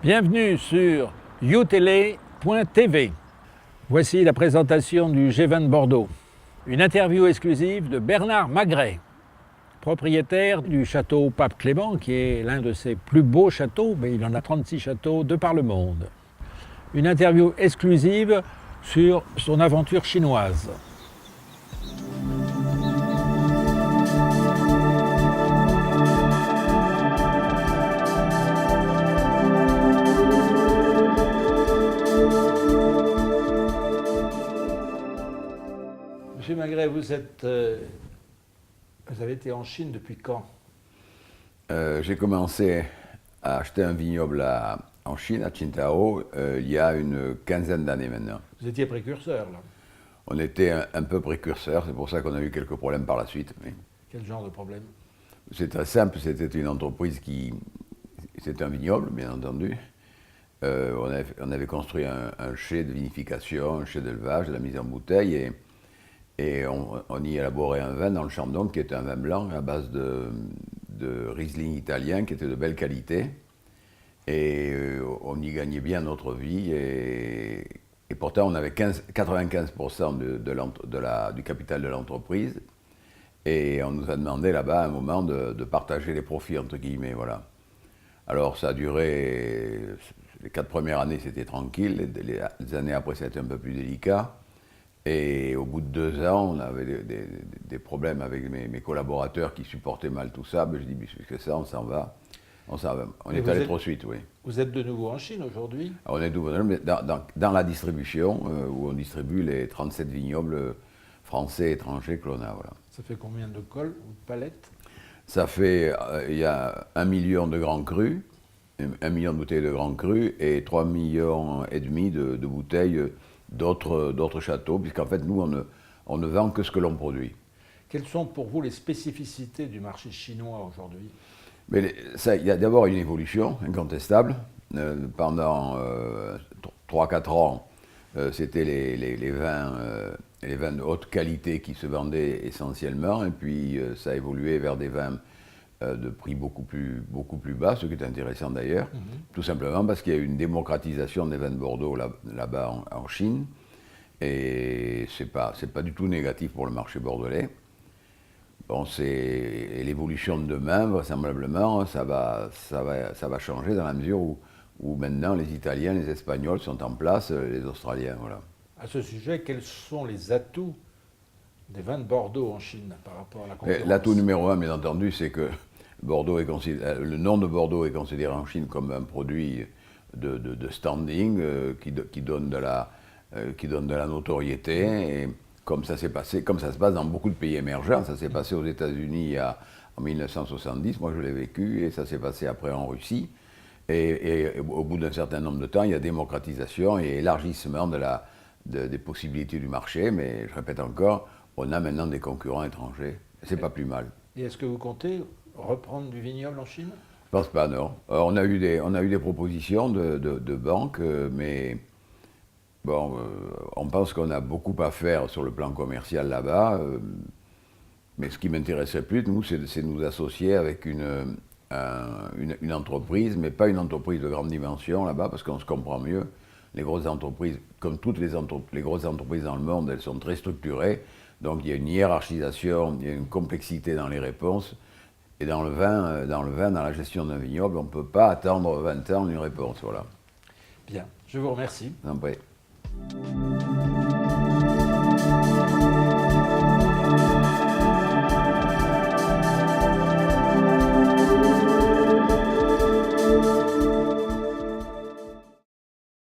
Bienvenue sur youtele.tv. Voici la présentation du G20 de Bordeaux. Une interview exclusive de Bernard Magret, propriétaire du château Pape Clément, qui est l'un de ses plus beaux châteaux, mais il en a 36 châteaux de par le monde. Une interview exclusive sur son aventure chinoise. Monsieur Magret, vous avez été en Chine depuis quand? J'ai commencé à acheter un vignoble en Chine, à Qingdao, il y a une quinzaine d'années maintenant. Vous étiez précurseur, là. On était un peu précurseur, c'est pour ça qu'on a eu quelques problèmes par la suite. Mais Quel genre de problème? c'est très simple, c'était une entreprise c'était un vignoble, bien entendu. On avait construit un chai de vinification, un chai d'élevage, de la mise en bouteille, et on y élaborait un vin dans le Chandon qui était un vin blanc à base de Riesling italien qui était de belle qualité. Et on y gagnait bien notre vie. Et pourtant, on avait 95% du capital de l'entreprise. Et on nous a demandé là-bas à un moment de partager les profits, entre guillemets. Voilà. Alors ça a duré. Les 4 premières années, c'était tranquille. Les années après, c'était un peu plus délicat. Et au bout de 2 ans, on avait des problèmes avec mes collaborateurs qui supportaient mal tout ça. Ben, je dis, puisque ça, on s'en va. On est allé trop vite, oui. Vous êtes de nouveau en Chine aujourd'hui? On est de nouveau dans la distribution, où on distribue les 37 vignobles français et étrangers que l'on a. Voilà. Ça fait combien de cols ou de palettes? Ça fait, il y a 1 million de grands crus, 1 million de bouteilles de grands crus et 3,5 millions de bouteilles d'autres châteaux, puisqu'en fait, nous, on ne vend que ce que l'on produit. Quelles sont pour vous les spécificités du marché chinois aujourd'hui? Mais il y a d'abord une évolution incontestable. Pendant 3-4 ans, c'était les vins de haute qualité qui se vendaient essentiellement, et puis ça a évolué vers des vins de prix beaucoup plus bas, ce qui est intéressant d'ailleurs, tout simplement parce qu'il y a eu une démocratisation des vins de Bordeaux là-bas en Chine, et c'est pas du tout négatif pour le marché bordelais. Bon, c'est l'évolution de demain, vraisemblablement, ça va changer dans la mesure où maintenant les Italiens, les Espagnols sont en place, les Australiens, voilà. À ce sujet, quels sont les atouts des vins de Bordeaux en Chine par rapport à la concurrence? L'atout numéro 1, bien entendu, c'est que le nom de Bordeaux est considéré en Chine comme un produit de standing qui donne de la notoriété. Et comme ça se passe dans beaucoup de pays émergents, ça s'est passé aux États-Unis en 1970, moi je l'ai vécu, et ça s'est passé après en Russie. Et au bout d'un certain nombre de temps, il y a démocratisation et élargissement des possibilités du marché, mais je répète encore, on a maintenant des concurrents étrangers, et c'est pas plus mal. Et est-ce que vous comptez reprendre du vignoble en Chine? Je pense pas, non. On a eu des propositions de banques, mais bon, on pense qu'on a beaucoup à faire sur le plan commercial là-bas, mais ce qui m'intéresserait plus, nous, c'est de nous associer avec une entreprise, mais pas une entreprise de grande dimension là-bas, parce qu'on se comprend mieux. Les grosses entreprises, comme toutes les grosses entreprises dans le monde, elles sont très structurées, donc il y a une hiérarchisation, il y a une complexité dans les réponses, et dans le vin, dans la gestion d'un vignoble, on ne peut pas attendre 20 ans une réponse, voilà. Bien, je vous remercie. En vrai.